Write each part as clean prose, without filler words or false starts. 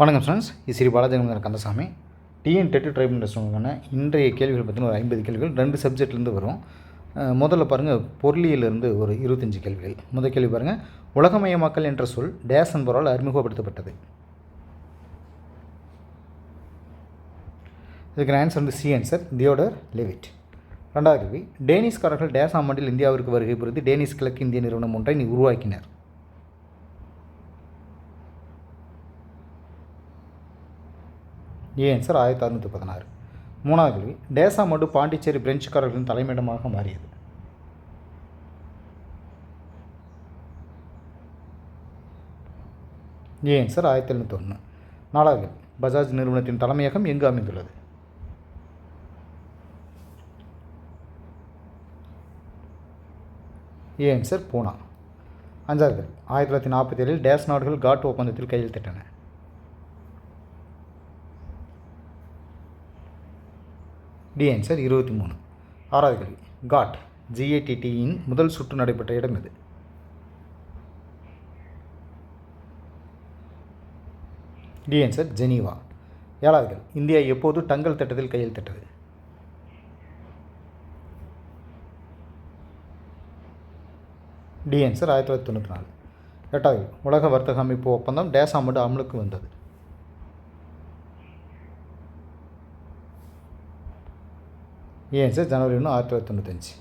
வணக்கம் ஃப்ரெண்ட்ஸ், இது Sri Balaji Kandasamy. TN TET tribal டெஸ்ட்டுக்கான இன்றைய கேள்விகள் பார்த்தீங்கன்னா ஒரு 50 கேள்விகள் 2 சப்ஜெக்ட்லேருந்து வரும். முதல்ல பாருங்கள், பொருளியலிருந்து ஒரு 25 கேள்விகள். முதல் கேள்வி பாருங்கள், உலகமயமாக்கல் என்ற சொல் டேஸ் என்பவரால் அறிமுகப்படுத்தப்பட்டது. இதுக்கு ஆன்சர் வந்து சி ஆன்சர், தியோடர் லெவிட். ரெண்டாவது கேள்வி, டேனிஷ்காரர்கள் டேஸ் ஆம் ஆண்டில் இந்தியாவிற்கு வருகை புரிந்து டேனிஷ் கிழக்கு இந்திய நிறுவனம் ஒன்றை உருவாக்கினர். A answer 1616. மூணாவது கேள்வி, டேசாமடு பாண்டிச்சேரி பிரெஞ்சுக்காரர்களின் தலைமையிடமாக மாறியது. A answer 1701. நாலாவது கேள்வி, பஜாஜ் நிறுவனத்தின் தலைமையகம் எங்கு அமைந்துள்ளது. ஏ ஆன்சர் பூனா. அஞ்சாவது கேள்வி, 1947 டேஸ் நாடுகள் காட் ஒப்பந்தத்தில் கையெழுத்திட்டன. D answer 23. ஆறாவது கேள்வி, காட் GATTயின் முதல் சுற்று நடைபெற்ற இடம் எது. D answer Geneva. ஏழாவது கேள்வி, இந்தியா எப்போது டங்கல் திட்டத்தில் கையெழுத்திட்டது. D answer 1994. எட்டாவது கேள்வி, உலக வர்த்தக அமைப்பு ஒப்பந்தம் டேஸ் ஆண்டு அமலுக்கு வந்தது. ஏ ஆன்சர் ஜனவரி 1, 1995.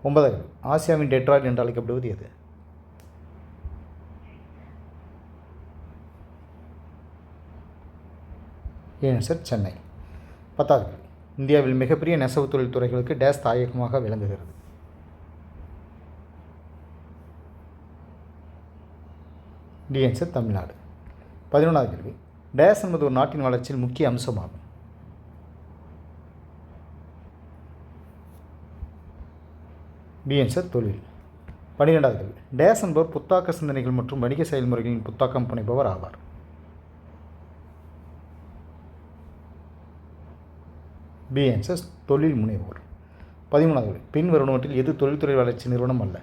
ஒன்பதாவது கேள்வி, ஆசியாவின் டெட்ராய்ட் என்று அழைக்கப்படுவது எது. A answer Chennai. பத்தாவது கேள்வி, இந்தியாவில் மிகப்பெரிய நெசவு தொழில் துறைகளுக்கு டேஸ் தாயகமாக விளங்குகிறது. D answer Tamil Nadu. 11வது கேள்வி, டேஸ் என்பது ஒரு நாட்டின் வளர்ச்சியில் முக்கிய அம்சமாகும். பி ஆன்சர் தொழில். 12வது கேள்வி, டேஸ் என்பவர் புத்தாக்க சிந்தனைகள் மற்றும் வணிக செயல்முறைகளின் புத்தாக்கம் புனைபவர் ஆவார். பி ஆன்சர் தொழில் முனைவோர். 13வது கேள்வி, பின் வருவனவற்றில் எது தொழில்துறை வளர்ச்சி நிறுவனம் அல்ல.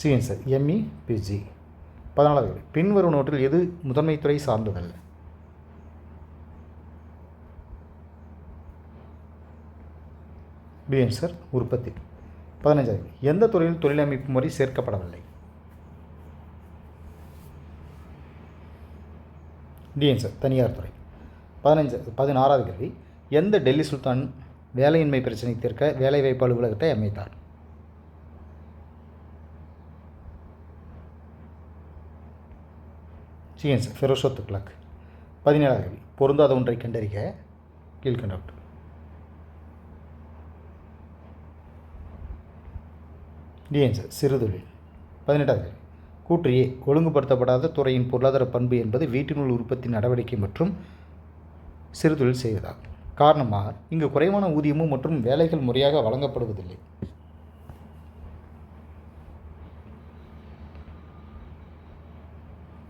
C answer MEPG. 14வது கேள்வி, பின் வருவனவற்றில் எது முதன்மை துறை சார்ந்ததல்ல. பி ஆன்சர் உற்பத்தி. 15வது, எந்த துறையில் தொழிலமைப்பு முறை சேர்க்கப்படவில்லை. டி ஆன்சர் தனியார் துறை. 16வது கேள்வி, எந்த டெல்லி சுல்தான் வேலையின்மை பிரச்சனை தீர்க்க வேலைவாய்ப்பு அலுவலகத்தை அமைத்தார். C answer Firoz Shah Tughlaq. 17வது கேள்வி, பொருந்தாத ஒன்றை கண்டறிக கீழ்கண்டவற்று. டி ஆன்சர் சிறுதொழில். 18வது கேள்வி, கூற்று ஏ, ஒழுங்குபடுத்தப்படாத துறையின் பொருளாதார பண்பு என்பது வீட்டினுள் உற்பத்தி நடவடிக்கை மற்றும் சிறுதொழில் செய்வதாகும். காரணமாக இங்கு குறைவான ஊதியமும் மற்றும் வேலைகள் முறையாக வழங்கப்படுவதில்லை.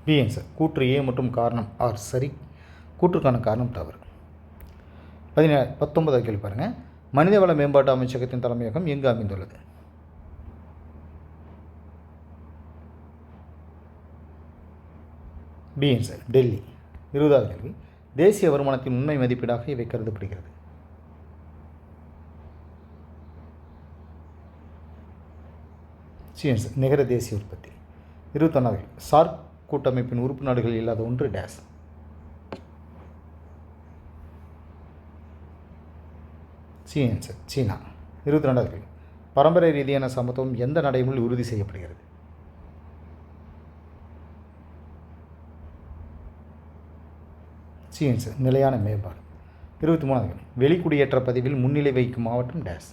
பி ஆன்சர் கூற்று ஏ மற்றும் காரணம் ஆர் சரி, கூற்றுக்கான காரணம் தவறு. 19வது கேள்வி பாருங்கள், மனிதவள மேம்பாட்டு அமைச்சகத்தின் தலைமையகம் எங்கு அமைந்துள்ளது. B answer Delhi. 20வது கேள்வி, தேசிய வருமானத்தின் உண்மை மதிப்பீடாக இவை கருதப்படுகிறது. சி ஆன்சர் நிகர தேசிய உற்பத்தி. 21வது கேள்வி, சார்க் கூட்டமைப்பின் உறுப்பு நாடுகள் இல்லாத ஒன்று டேஸ். சி ஆன்சர் சீனா. 22வது கேள்வி, பரம்பரை ரீதியான சமத்துவம் எந்த நடைமுறையில் உறுதி செய்யப்படுகிறது. சி ஆன்சர் நிலையான மேம்பாடு. 23வது கேள்வி, வெளிக்குடியேற்ற பதிவில் முன்னிலை வைக்கும் மாவட்டம் டேஸ்.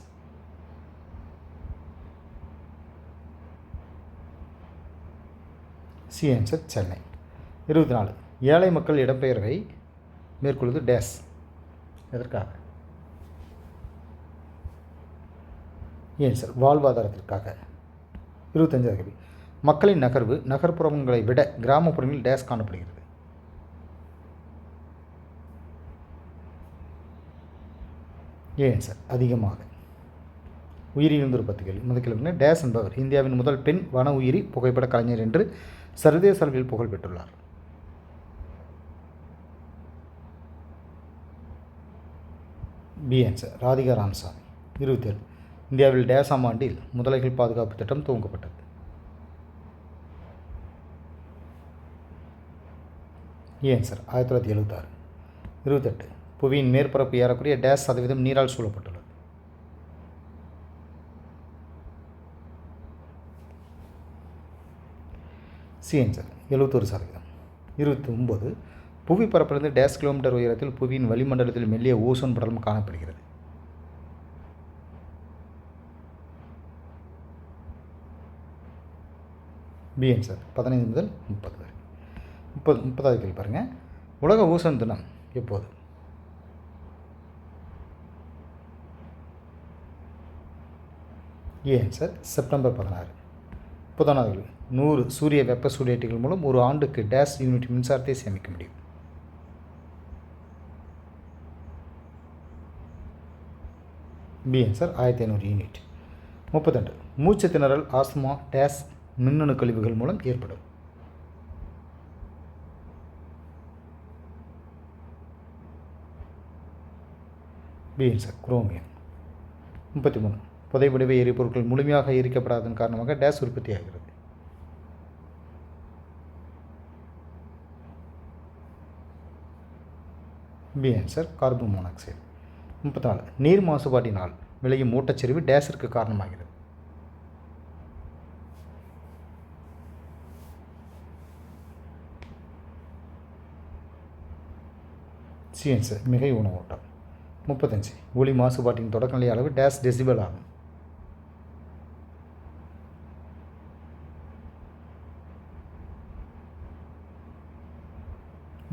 C answer Chennai. 24, ஏழை மக்கள் இடம்பெயர்வை மேற்கொள்வது டேஸ் எதற்காக. ஆன்சர் வாழ்வாதாரத்திற்காக. 25வது கேள்வி, மக்களின் நகர்வு நகர்ப்புறங்களை விட கிராமப்புறங்களில் டேஸ் காணப்படுகிறது. ஆன்சர் அதிகமாக. உயிரிலிருந்து ஒரு 10 கேள்வி. முதல் கேள்வி டேஸ் என்பவர் இந்தியாவின் முதல் பெண் வன உயிரி புகைப்பட கலைஞர் என்று சர்வதேச அளவில் புகழ் பெற்றுள்ளார். B answer Radhika Ramasamy. 27 இந்தியாவில் டேஸாம் ஆண்டில் முதலைகள் பாதுகாப்பு திட்டம் துவங்கப்பட்டது. ஆன்சர் 1976. 28 புவியின் மேற்பரப்பு ஏறக்குறைய டேஸ் சதவீதம் நீரால் சூழப்பட்டுள்ளது. ஆன்சர் 71%. 29 புவி பரப்பிலிருந்து டேஸ் கிலோமீட்டர் உயரத்தில் புவியின் வளிமண்டலத்தில் மெல்லிய ஓசோன் படலம் காணப்படுகிறது. பி ஆன்சர் 15 முதல் 30 வரை. 30வது கேள்வி பாருங்கள். உலக ஓசோன் தினம் எப்போது? Answer September 16. 31வது கேள்வி. 100 சூரிய வெப்ப சூடேற்றிகள் மூலம் ஒரு ஆண்டுக்கு டேஸ் யூனிட் மின்சாரத்தை சேமிக்க முடியும். B answer 1500 unit. 32 மூச்சு திணறல் ஆஸ்துமா டேஸ் மின்னணு கழிவுகள் மூலம் ஏற்படும். B answer chromium. 33 புதைவடிவ எரிபொருட்கள் முழுமையாக எரிக்கப்படாததன் காரணமாக டேஸ் உற்பத்தி ஆகிறது. B answer carbon monoxide. 34 நீர் மாசுபாட்டினால் விளையும் ஊட்டச்சரிவு டேஸிற்கு காரணமாகிறது. சி ஆன்சர் மிகை உணவோட்டம். 35 ஒளி மாசுபாட்டின் தொடக்கநிலை அளவு டேஸ் டெசிபல் ஆகும்.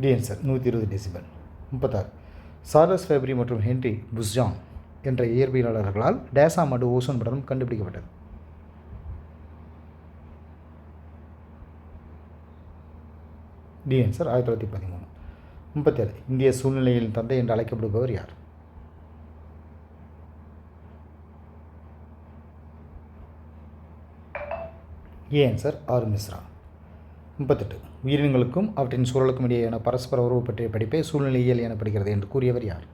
D answer 120 decibel. 36 Charles Fabry மற்றும் ஹென்றி புஸ்ஜான் என்ற இயற்பியலாளர்களால் டேஸாம் ஆண்டு ஓசோன் படலம் கண்டுபிடிக்கப்பட்டது. D answer 1913. 37 இந்திய சூழ்நிலையின் தந்தை என்று அழைக்கப்படுபவர் யார்? Answer R Mishra. 38 உயிரினங்களுக்கும் அவற்றின் சூழலுக்கும் இடையேயான பரஸ்பர உறவு பற்றிய படிப்பை சூழ்நிலையியல் எனப்படுகிறது என்று கூறியவர் யார்?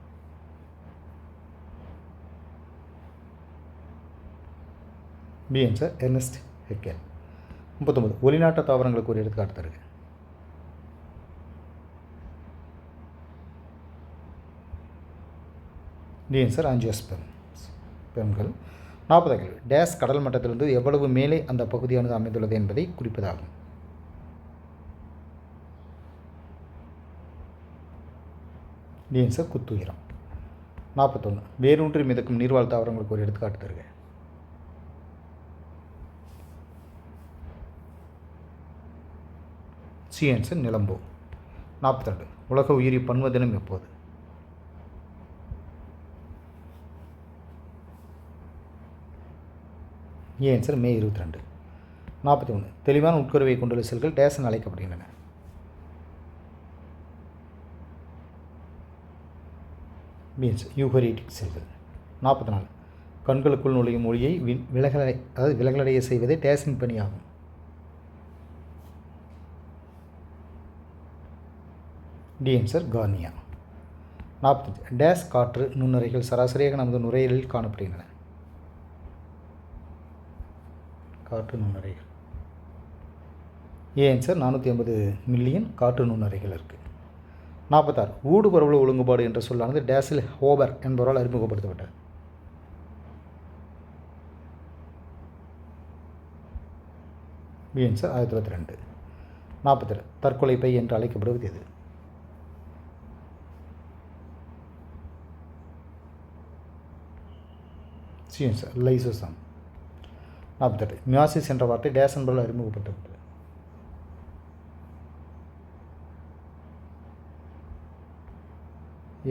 B answer Ernst Haeckel. 39 ஒளிநாட்ட தாவரங்களுக்கு ஒரு எடுத்துக்காட்டு தருக. D answer ஆஞ்சியோஸ்பெர்ம்கள். 40 கேள்வி டேஸ் கடல் மட்டத்திலிருந்து எவ்வளவு மேலே அந்த பகுதியானது அமைந்துள்ளது என்பதை குறிப்பதாகும். D answer குத்துயரம். 41 வேரூன்றி மிதக்கும் நீர்வாழ் தாவரங்களுக்கு ஒரு எடுத்துக்காட்டு தருக. C answer நிலம்போ. 42 உலக உயிரி பன்ம தினம் எப்போது? ஆன்சர் மே 22. 41 தெளிவான உட்கருவை கொண்டுள்ள செல்கள் டேஸ் என அழைக்கப்படுகின்றன. மீன்ஸ் யூகரீட்டிக் செல்கள். 44 கண்களுக்குள் நுழையும் ஒளியை விலகலடைய செய்வதே டேஸின் பணியாகும். D answer cornea. 45 டேஸ் காற்று நுண்ணுரைகள் சராசரியாக நமது நுரையீரலில் காணப்படுகின்றன. காற்று நுண்ணுரைகள். ஆன்சர் 480 மில்லியன் காற்று நுண்ணுரைகள் இருக்குது. 46 ஊடு பரவல் ஒழுங்குபாடு என்ற சொல்லானது டேசில் ஹோபர் என்பவரால் அறிமுகப்படுத்தப்பட்டது. B answer 1902. 47 தற்கொலை பை என்று அழைக்கப்படுவது எது? C answer lysosome. 48 மியாசிஸ் என்ற வார்த்தை டேஸ் என்பவரால் அறிமுகப்படுத்தப்பட்டது.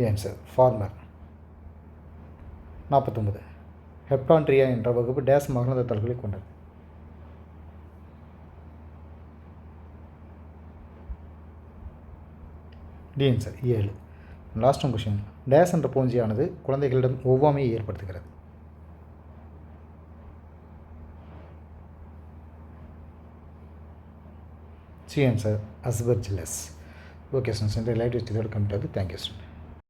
Answer farmer. 49 ஹெப்டான்ட்ரியா என்ற வகுப்பு டேஸ் மகரந்த தாள்களை கொண்டது. D answer 7. லாஸ்ட் கொஸ்டின் டேஸ் என்ற பூஞ்சியானது குழந்தைகளிடம் ஒவ்வாமையை ஏற்படுத்துகிறது. C answer Aspergillus. Okay students, இன்றைய லைவ் டெஸ்ட் இதோட கம்ப்ளீட் ஆகுது. Thank you student.